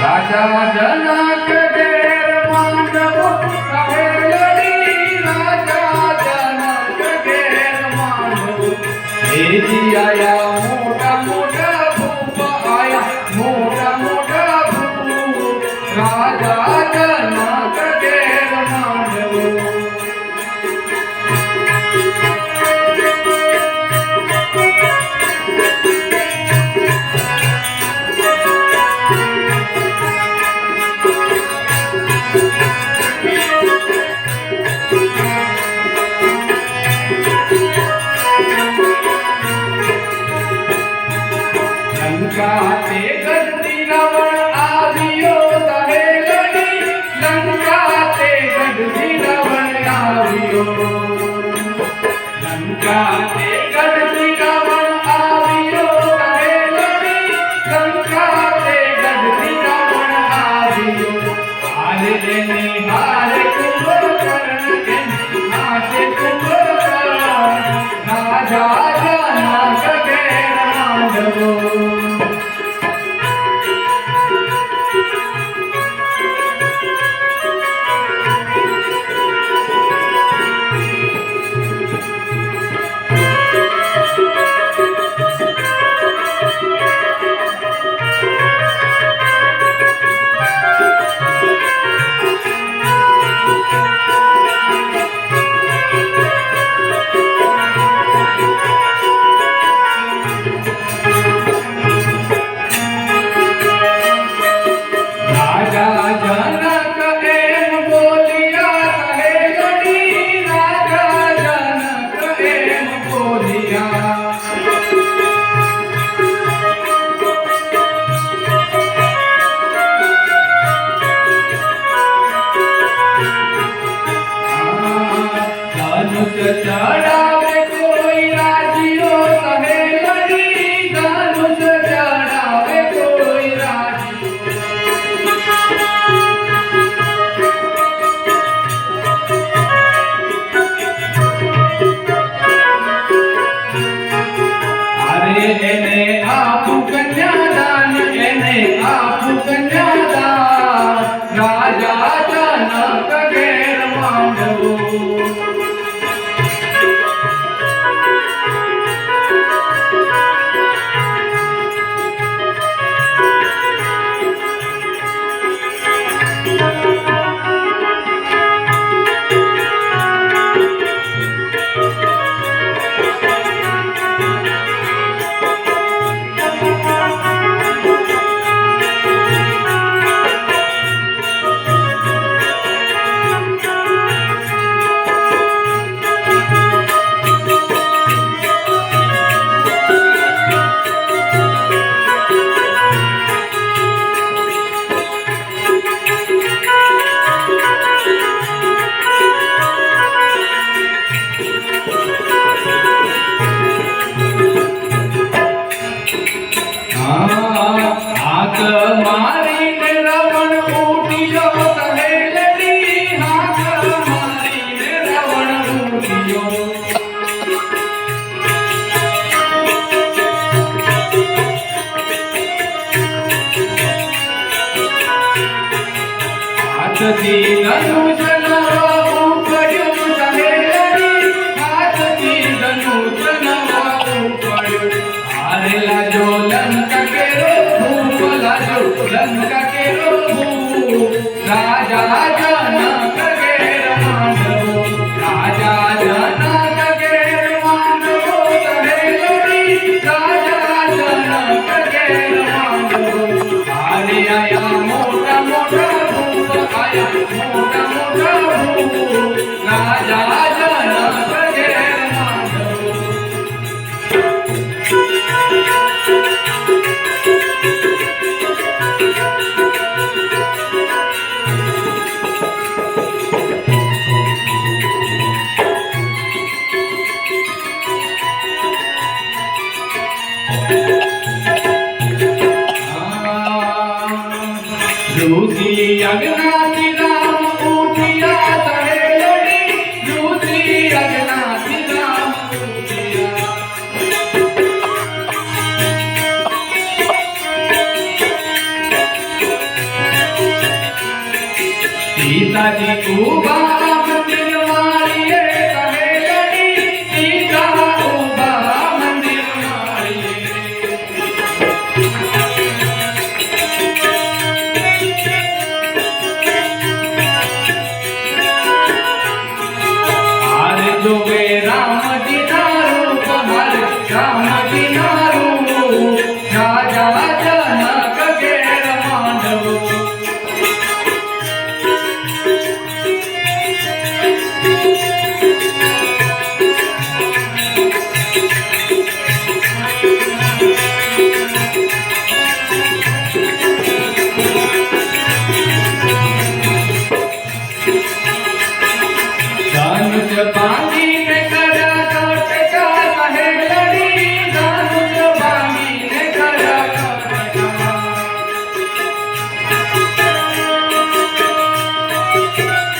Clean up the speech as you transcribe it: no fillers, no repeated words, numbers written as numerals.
રાજા જનક ઘેર માંડવો કહેલડી, રાજા જનક ઘેર માંડવો એજી આયા મોટા મોટા ભૂપ આયા મોટા મોટા ભૂપ રાજા જનક ઘેર માંડવો લંકા તે ગઢથી રાવણ આવ્યો સહેલડી, લંકા તે ગઢથી રાવણ આવ્યો, લંકા તે ગઢથી રાવણ આવ્યો સહેલડી, લંકા તે ગઢથી રાવણ આવ્યો. હારે એને હારે કુંભકર્ણ, એને હાથે કુંભકર્ણ, રાજા જનક ઘેર માંડવો. ચડાવે કોઈ રાજીઓ સહેલડી, ધનુષ ચડાવે કોઈ રાજીઓ. અરે એને આપું કન્યાદાન, એને આપું કન્યાદાન, રાજા જનક ઘેર માંડવો. હાથ મારીને રાવણ ઉઠ્યો સહેલડી, હાથ મારીને રાવણ ઉઠ્યો. હાથથી ધનુષ નવા ઉપડ્યું સહેલડી, હાથથી ધનુષ નવા ઉપડ્યું. હારેલા જો લંકા કેરો ભૂપ, લાજો લંકા કેરો ભૂપ, રાજા જનક ઘેર માંડવો, રાજા જનક ઘેર માંડવો સહેલડી, રાજા જનક ઘેર માંડવો. હારે આયા મોટા મોટા ભૂપ આયા મોટા મોટા સીતાજી ઉભા